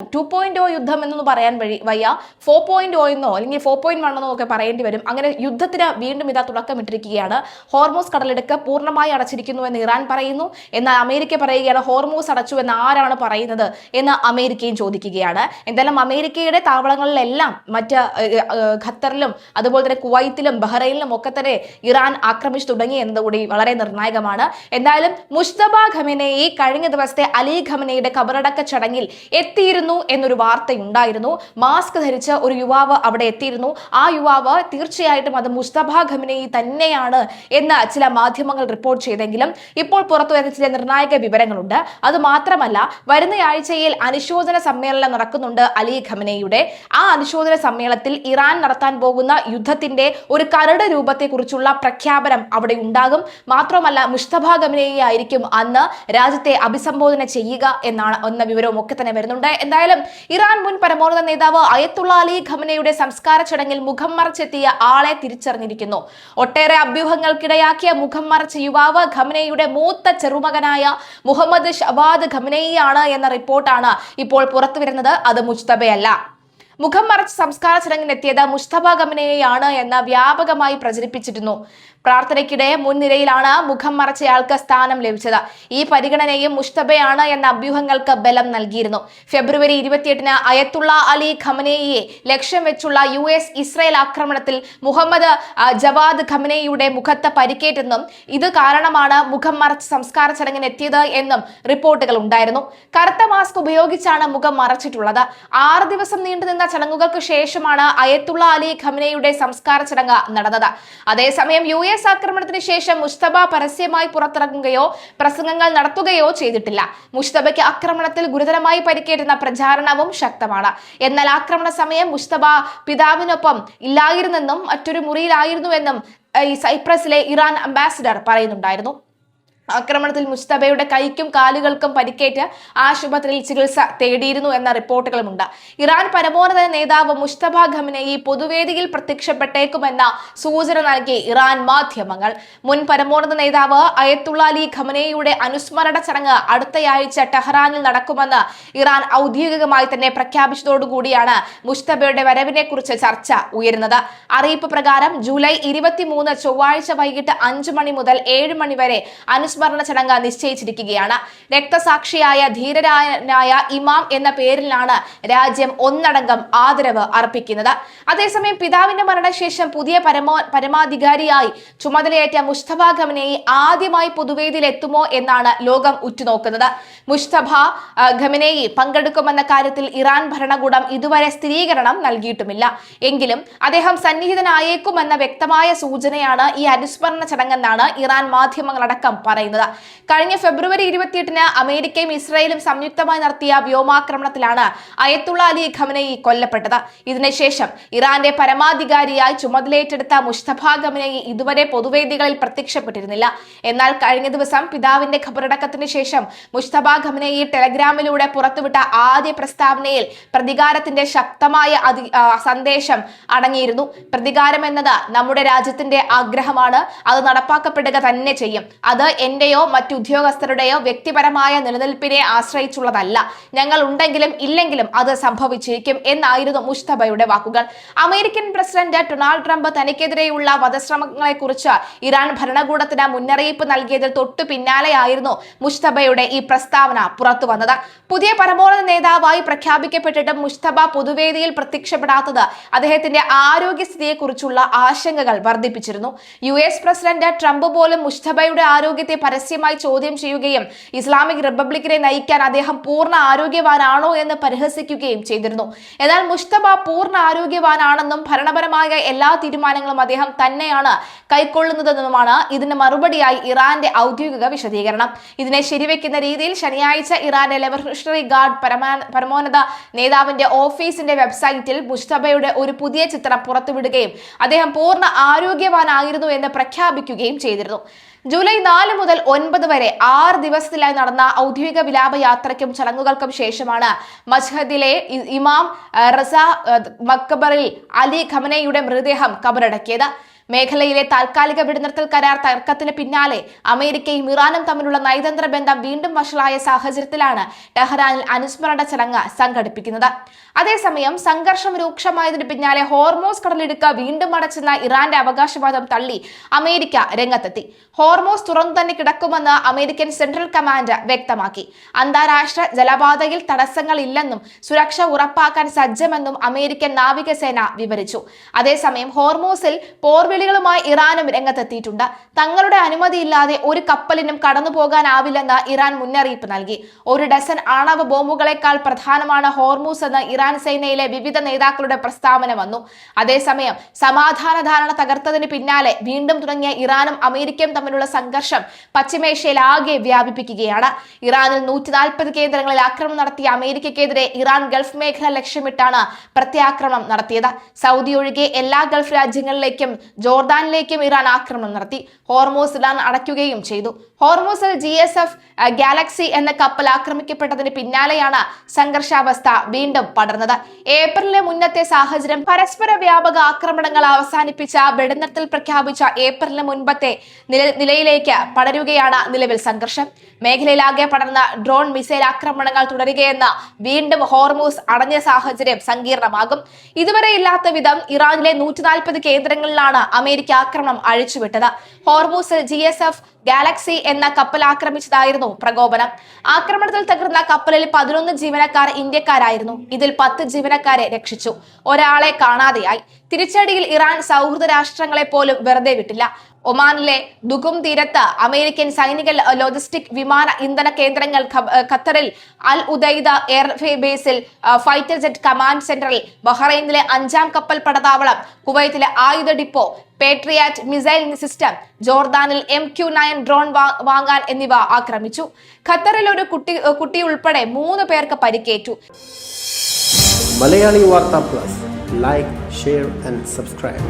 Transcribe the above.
2.0 യുദ്ധം എന്നൊന്നും പറയാൻ വയ്യ, 4.0 എന്നോ അല്ലെങ്കിൽ 4.1 എന്നോ ഒക്കെ പറയേണ്ടി വരും. അങ്ങനെ യുദ്ധത്തിന് വീണ്ടും ഇതാ തുടക്കമിട്ടിരിക്കുകയാണ്. ഹോർമൂസ് കടലിടുക്ക് പൂർണ്ണമായി അടച്ചിരിക്കുന്നു എന്ന് ഇറാൻ പറയുന്നു. എന്നാൽ അമേരിക്ക പറയുകയാണ് ഹോർമൂസ് അടച്ചു എന്ന് ആരാണ് പറയുന്നത് എന്ന് അമേരിക്കയും ചോദിക്കുകയാണ്. എന്തായാലും അമേരിക്കയുടെ താവളങ്ങളിലെല്ലാം മറ്റ് ഖത്തറിലും അതുപോലെ തന്നെ കുവൈത്തിലും ബഹ്റൈനിലും ഒക്കെ തന്നെ ഇറാൻ ആക്രമിച്ചു തുടങ്ങി എന്നതുകൂടി വളരെ നിർണായകമാണ്. എന്തായാലും മുജ്തബ ഖമനേയി കഴിഞ്ഞ ദിവസത്തെ അലി ഖമനേയുടെ ഖബറടക്ക ചടങ്ങിൽ എത്തിയിരുന്നു എന്നൊരു വാർത്തയുണ്ടായിരുന്നു. മാസ്ക് ധരിച്ച് ഒരു യുവാവ് അവിടെ എത്തിയിരുന്നു. ആ യുവാവ് തീർച്ചയായിട്ടും അത് മുജ്തബ ഖമനേയി തന്നെയാണ് എന്ന് ചില മാധ്യമങ്ങൾ റിപ്പോർട്ട് ചെയ്തെങ്കിലും ഇപ്പോൾ പുറത്തു വരുന്ന ചില നിർണായക വിവരങ്ങളുണ്ട്. അത് മാത്രമല്ല, വരുന്ന ആഴ്ചയിൽ അനുശോചന സമ്മേളനം നടക്കുന്നുണ്ട് അലി ഖമനേയുടെ. ആ അനുശോചന സമ്മേളനത്തിൽ ഇറാൻ നടത്താൻ പോകുന്ന യുദ്ധത്തിന്റെ ഒരു കരട് രൂപത്തെക്കുറിച്ചുള്ള പ്രഖ്യാപനം അവിടെ ഉണ്ടാകും. മാത്രമല്ല, മുജ്തബ ഖമനേയി ആയിരിക്കും അന്ന് രാജ്യത്തെ അഭിസംബോധന ചെയ്യുക എന്ന വിവരവും ഒക്കെ തന്നെ വരുന്നുണ്ട്. എന്തായാലും ഇറാൻ മുൻ പരമോന്നത നേതാവ് അയത്തുള്ള അലി ഖമനേയുടെ സംസ്കാര ചടങ്ങിൽ മുഖം മറച്ചെത്തിയ ആളെ തിരിച്ചറിഞ്ഞിരിക്കുന്നു. ഒട്ടേറെ അഭ്യൂഹങ്ങൾക്കിടയാക്കിയ മുഖം മറച്ച യുവാവ് ഖമനേയുടെ മൂത്ത ചെറുമകനായ മുഹമ്മദ് ഷവാദ് ഖമനേയിയാണ് എന്ന റിപ്പോർട്ടാണ് ഇപ്പോൾ പുറത്തുവരുന്നത്. അത് മുജ്തബയല്ല. മുഖം മറച്ച് സംസ്കാര ചടങ്ങിനെത്തിയത് മുജ്തബ ഖമനേയിയാണ് എന്ന് വ്യാപകമായി പ്രചരിപ്പിച്ചിരുന്നു. പ്രാർത്ഥനയ്ക്കിടെ മുൻനിരയിലാണ് മുഖം മറച്ചയാൾക്ക് സ്ഥാനം ലഭിച്ചത്. ഈ പരിഗണനയും മുജ്തബയാണ് എന്ന അഭ്യൂഹങ്ങൾക്ക് ബലം നൽകിയിരുന്നു. ഫെബ്രുവരി 28-ന് അയത്തുള്ള അലി ഖമനേയിയെ ലക്ഷ്യം വെച്ചുള്ള ഇസ്രായേൽ ആക്രമണത്തിൽ മുഹമ്മദ് ജവാദ് ഖമനേയിയുടെ മുഖത്ത് പരിക്കേറ്റെന്നും ഇത് കാരണമാണ് മുഖം മറച്ച് സംസ്കാര ചടങ്ങിനെത്തിയത് എന്നും റിപ്പോർട്ടുകൾ ഉണ്ടായിരുന്നു. കറുത്ത മാസ്ക് ഉപയോഗിച്ചാണ് മുഖം മറച്ചിട്ടുള്ളത്. 6 ദിവസം നീണ്ടുനിന്ന ചടങ്ങുകൾക്ക് ശേഷമാണ് അയത്തുള്ള അലി ഖമനേയിയുടെ സംസ്കാര ചടങ്ങ് നടന്നത്. അതേസമയം ആക്രമണത്തിന് ശേഷം മുജ്തബ പരസ്യമായി പുറത്തിറങ്ങുകയോ പ്രസംഗങ്ങൾ നടത്തുകയോ ചെയ്തിട്ടില്ല. മുജ്തബയ്ക്ക് ആക്രമണത്തിൽ ഗുരുതരമായി പരിക്കേറ്റുന്ന പ്രചാരണവും ശക്തമാണ്. എന്നാൽ ആക്രമണ സമയം മുജ്തബ പിതാവിനൊപ്പം ഇല്ലായിരുന്നെന്നും മറ്റൊരു മുറിയിലായിരുന്നുവെന്നും സൈപ്രസിലെ ഇറാൻ അംബാസിഡർ പറയുന്നുണ്ടായിരുന്നു. ആക്രമണത്തിൽ മുജ്തബയുടെ കൈക്കും കാലുകൾക്കും പരിക്കേറ്റ് ആശുപത്രിയിൽ ചികിത്സ തേടിയിരുന്നു എന്ന റിപ്പോർട്ടുകളുമുണ്ട്. ഇറാൻ പരമോന്നത നേതാവ് മുജ്തബ ഖമനേയി പൊതുവേദിയിൽ പ്രത്യക്ഷപ്പെട്ടേക്കുമെന്ന സൂചന നൽകി ഇറാൻ മാധ്യമങ്ങൾ. മുൻ പരമോന്നത നേതാവ് അയത്തുള്ള അലി ഖമനേയിയുടെ അനുസ്മരണ ചടങ്ങ് അടുത്തയാഴ്ച ടെഹ്റാനിൽ നടക്കുമെന്ന് ഇറാൻ ഔദ്യോഗികമായി തന്നെ പ്രഖ്യാപിച്ചതോടുകൂടിയാണ് മുജ്തബയുടെ വരവിനെ കുറിച്ച് ചർച്ച ഉയരുന്നത്. അറിയിപ്പ് പ്രകാരം ജൂലൈ 23 ചൊവ്വാഴ്ച വൈകിട്ട് 5 മണി മുതൽ 7 മണി വരെ അനുസ്മരണ ചടങ്ങ് നിശ്ചയിച്ചിരിക്കുകയാണ്. രക്തസാക്ഷിയായ ധീരനായ ഇമാം എന്ന പേരിലാണ് രാജ്യം ഒന്നടങ്കം ആദരവ് അർപ്പിക്കുന്നത്. അതേസമയം പിതാവിന്റെ മരണശേഷം പുതിയ പരമാധികാരിയായി ചുമതലയേറ്റ മുജ്തബ ഖമനേയി ആദ്യമായി പൊതുവേദിയിൽ എത്തുമോ എന്നാണ് ലോകം ഉറ്റുനോക്കുന്നത്. മുജ്തബ ഖമനേയി പങ്കെടുക്കുമെന്ന കാര്യത്തിൽ ഇറാൻ ഭരണകൂടം ഇതുവരെ സ്ഥിരീകരണം നൽകിയിട്ടുമില്ല. എങ്കിലും അദ്ദേഹം സന്നിഹിതനായേക്കുമെന്ന വ്യക്തമായ സൂചനയാണ് ഈ അനുസ്മരണ ചടങ്ങെന്നാണ് ഇറാൻ മാധ്യമങ്ങളടക്കം പറയുന്നത്. കഴിഞ്ഞ ഫെബ്രുവരി 28-ന് അമേരിക്കയും ഇസ്രായേലും സംയുക്തമായി നടത്തിയ വ്യോമാക്രമണത്തിലാണ് അയത്തുള്ള അലി ഖമനേയി കൊല്ലപ്പെട്ടത്. ഇതിനുശേഷം ഇറാന്റെ പരമാധികാരിയായി ചുമതലയേറ്റെടുത്ത മുജ്തബ ഖമനേയി ഇതുവരെ പൊതുവേദികളിൽ പ്രത്യക്ഷപ്പെട്ടിരുന്നില്ല. എന്നാൽ കഴിഞ്ഞ ദിവസം പിതാവിന്റെ ഖബറടക്കത്തിന് ശേഷം മുജ്തബ ഖമനേയി ടെലഗ്രാമിലൂടെ പുറത്തുവിട്ട ആദ്യ പ്രസ്താവനയിൽ പ്രതികാരത്തിന്റെ ശക്തമായ സന്ദേശം അടങ്ങിയിരുന്നു. പ്രതികാരം എന്നത് നമ്മുടെ രാജ്യത്തിന്റെ ആഗ്രഹമാണ്. അത് നടപ്പാക്കപ്പെടുക തന്നെ ചെയ്യും. അത് എന്റെയോ മറ്റു ഉദ്യോഗസ്ഥരുടെയോ വ്യക്തിപരമായ നിലനിൽപ്പിനെ ആശ്രയിച്ചുള്ളതല്ല. ഞങ്ങൾ ഉണ്ടെങ്കിലും ഇല്ലെങ്കിലും അത് സംഭവിച്ചിരിക്കും എന്നായിരുന്നു മുജ്തബയുടെ വാക്കുകൾ. അമേരിക്കൻ പ്രസിഡന്റ് ഡൊണാൾഡ് ട്രംപ് തനിക്കെതിരെയുള്ള വധശ്രമങ്ങളെ കുറിച്ച് ഇറാൻ ഭരണകൂടത്തിന് മുന്നറിയിപ്പ് നൽകിയതിൽ തൊട്ടു പിന്നാലെയായിരുന്നു മുജ്തബയുടെ ഈ പ്രസ്താവന പുറത്തു വന്നത്. പുതിയ പരമോന്നത നേതാവായി പ്രഖ്യാപിക്കപ്പെട്ടിട്ടും മുജ്തബ പൊതുവേദിയിൽ പ്രത്യക്ഷപ്പെടാത്തത് അദ്ദേഹത്തിന്റെ ആരോഗ്യസ്ഥിതിയെക്കുറിച്ചുള്ള ആശങ്കകൾ വർദ്ധിപ്പിച്ചിരുന്നു. പ്രസിഡന്റ് ട്രംപ് പോലും മുജ്തബയുടെ ആരോഗ്യത്തെ പരസ്യമായി ചോദ്യം ചെയ്യുകയും ഇസ്ലാമിക് റിപ്പബ്ലിക്കിനെ നയിക്കാൻ അദ്ദേഹം പൂർണ്ണ ആരോഗ്യവാനാണോ എന്ന് പരിഹസിക്കുകയും ചെയ്തിരുന്നു. എന്നാൽ മുജ്തബ പൂർണ്ണ ആരോഗ്യവാനാണെന്നും ഭരണപരമായ എല്ലാ തീരുമാനങ്ങളും അദ്ദേഹം തന്നെയാണ് കൈക്കൊള്ളുന്നതെന്നുമാണ് ഇതിന് മറുപടിയായി ഇറാന്റെ ഔദ്യോഗിക വിശദീകരണം. ഇതിനെ ശരിവെക്കുന്ന രീതിയിൽ ശനിയാഴ്ച ഇറാന്റെ റവല്യൂഷണറി ഗാർഡ് പരമോന്നത നേതാവിന്റെ ഓഫീസിന്റെ വെബ്സൈറ്റിൽ മുജ്തബയുടെ ഒരു പുതിയ ചിത്രം പുറത്തുവിടുകയും അദ്ദേഹം പൂർണ്ണ ആരോഗ്യവാനായിരുന്നു എന്ന് പ്രഖ്യാപിക്കുകയും ചെയ്തിരുന്നു. ജൂലൈ 4 മുതൽ 9 വരെ 6 ദിവസത്തിലായി നടന്ന ഔദ്യോഗിക വിലാപയാത്രയ്ക്കും ചടങ്ങുകൾക്കും ശേഷമാണ് മസ്ഹദിലെ ഇമാം റസ മക്ബറിൽ അലി ഖമനേയിയുടെ മൃതദേഹം കബറടക്കിയത്. മേഖലയിലെ താൽക്കാലിക വെടിനിർത്തൽ കരാർ തർക്കത്തിന് പിന്നാലെ അമേരിക്കയും ഇറാനും തമ്മിലുള്ള നയതന്ത്ര ബന്ധം വീണ്ടും വഷളായ സാഹചര്യത്തിലാണ് ടെഹ്റാനിൽ അനുസ്മരണ ചടങ്ങ് സംഘടിപ്പിക്കുന്നത്. അതേസമയം സംഘർഷം രൂക്ഷമായതിനു പിന്നാലെ ഹോർമോസ് കടലിടുക്ക് വീണ്ടും അടച്ചെന്ന ഇറാന്റെ അവകാശവാദം തള്ളി അമേരിക്ക രംഗത്തെത്തി. ഹോർമോസ് തുറന്നു തന്നെ കിടക്കുമെന്ന് അമേരിക്കൻ സെൻട്രൽ കമാൻഡ് വ്യക്തമാക്കി. അന്താരാഷ്ട്ര ജലപാതയിൽ തടസ്സങ്ങളില്ലെന്നും സുരക്ഷ ഉറപ്പാക്കാൻ സജ്ജമെന്നും അമേരിക്കൻ നാവികസേന വിവരിച്ചു. അതേസമയം ഹോർമോസിൽ പോർവിളികളുമായി ഇറാനും രംഗത്തെത്തിയിട്ടുണ്ട്. തങ്ങളുടെ അനുമതിയില്ലാതെ ഒരു കപ്പലിനും കടന്നുപോകാനാവില്ലെന്ന് ഇറാൻ മുന്നറിയിപ്പ് നൽകി. 1 ഡസൻ ആണവ ബോംബുകളെക്കാൾ പ്രധാനമാണ് ഹോർമൂസ് എന്ന് ഇറാൻ സേനയിലെ വിവിധ നേതാക്കളുടെ പ്രസ്താവന വന്നു. അതേസമയം സമാധാന ധാരണ തകർത്തതിന് പിന്നാലെ വീണ്ടും തുടങ്ങിയ ഇറാനും അമേരിക്കയും തമ്മിലുള്ള സംഘർഷം പശ്ചിമേഷ്യയിൽ ആകെ വ്യാപിപ്പിക്കുകയാണ്. ഇറാനിൽ 140 കേന്ദ്രങ്ങളിൽ ആക്രമണം നടത്തിയ അമേരിക്കയ്ക്കെതിരെ ഇറാൻ ഗൾഫ് മേഖല ലക്ഷ്യമിട്ടാണ് പ്രത്യാക്രമണം നടത്തിയത്. സൗദി ഒഴികെ എല്ലാ ഗൾഫ് രാജ്യങ്ങളിലേക്കും ജോർദാനിലേക്കും ഇറാൻ ആക്രമണം നടത്തി. ഹോർമോസ് ഇറാൻ അടയ്ക്കുകയും ചെയ്തു. ഹോർമോസിൽ GSF ഗാലക്സി എന്ന കപ്പൽ ആക്രമിക്കപ്പെട്ടതിന് പിന്നാലെയാണ് സംഘർഷാവസ്ഥ വീണ്ടും പടർന്നത്. ഏപ്രിലിലെ മുന്നത്തെ സാഹചര്യം പരസ്പര വ്യാപക ആക്രമണങ്ങൾ അവസാനിപ്പിച്ച വെടിനിർത്തൽ പ്രഖ്യാപിച്ച ഏപ്രിലിന് മുൻപത്തെ നിലയിലേക്ക് പടരുകയാണ് നിലവിൽ സംഘർഷം. മേഖലയിലാകെ പടർന്ന ഡ്രോൺ മിസൈൽ ആക്രമണങ്ങൾ തുടരുകയെന്ന് വീണ്ടും ഹോർമൂസ് അടഞ്ഞ സാഹചര്യം സങ്കീർണമാകും. ഇതുവരെ ഇല്ലാത്ത വിധം ഇറാനിലെ 140 കേന്ദ്രങ്ങളിലാണ് അമേരിക്ക ആക്രമണം അഴിച്ചുവിട്ടത്. ഹോർമൂസിൽ GSF ഗാലക്സി എന്ന കപ്പൽ ആക്രമിച്ചതായിരുന്നു പ്രകോപനം. ആക്രമണത്തിൽ തകർന്ന കപ്പലിൽ 11 ജീവനക്കാർ ഇന്ത്യക്കാരായിരുന്നു. ഇതിൽ 10 ജീവനക്കാരെ രക്ഷിച്ചു. ഒരാളെ കാണാതെയായി. തിരിച്ചടിയിൽ ഇറാൻ സൗഹൃദ രാഷ്ട്രങ്ങളെ പോലും വെറുതെ വിട്ടില്ല. ഒമാനിലെ ദുഖും തീരത്ത് അമേരിക്കൻ സൈനിക ലോജിസ്റ്റിക് വിമാന ഇന്ധന കേന്ദ്രങ്ങൾ, ഖത്തറിൽ അൽ ഉദൈദ എയർ ബേസിൽ ഫൈറ്റർ ജെറ്റ് കമാൻഡ് സെന്ററിൽ, ബഹ്റൈനിലെ 5ാം കപ്പൽ പടതാവളം, കുവൈത്തിലെ ആയുധ ഡിപ്പോ, പേട്രിയാറ്റ് മിസൈൽ സിസ്റ്റം, ജോർദാനിൽ MQ-9 ഡ്രോൺ വാങ്ങാൻ എന്നിവ ആക്രമിച്ചു. ഖത്തറിൽ ഒരു കുട്ടി ഉൾപ്പെടെ 3 പേർക്ക് പരിക്കേറ്റു. മലയാളി വാർത്ത plus, like, share and subscribe.